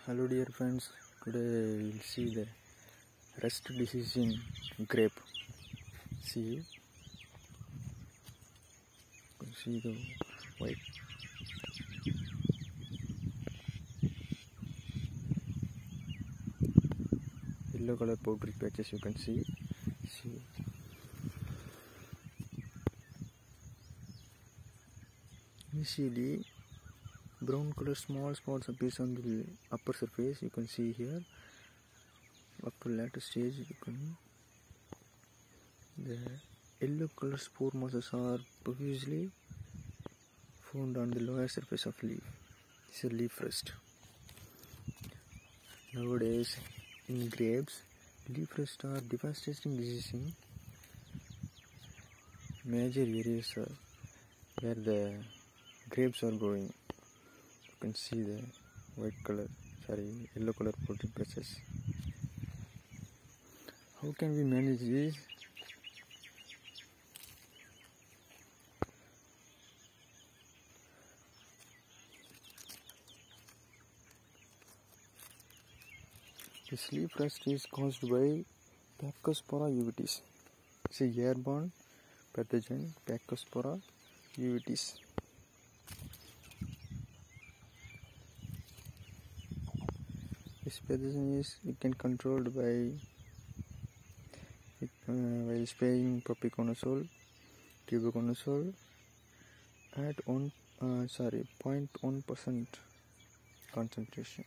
Hello dear friends, today we'll see the rust disease in grape. See the white yellow color powdery patches you can see. Initially brown color small spots appears on the upper surface, you can see here. Up to later stage the yellow color spore masses are profusely found on the lower surface of leaf. This is leaf rust. Nowadays in grapes, leaf rust are devastating disease in major areas where the grapes are growing. You can see the yellow color powdery patches. How can we manage this? This leaf rust is caused by Pacospora uvetis. It's a airborne pathogen, Pacospora uvetis. This pathogen it can controlled by while spraying propiconazole, tebuconazole at 0.1% concentration.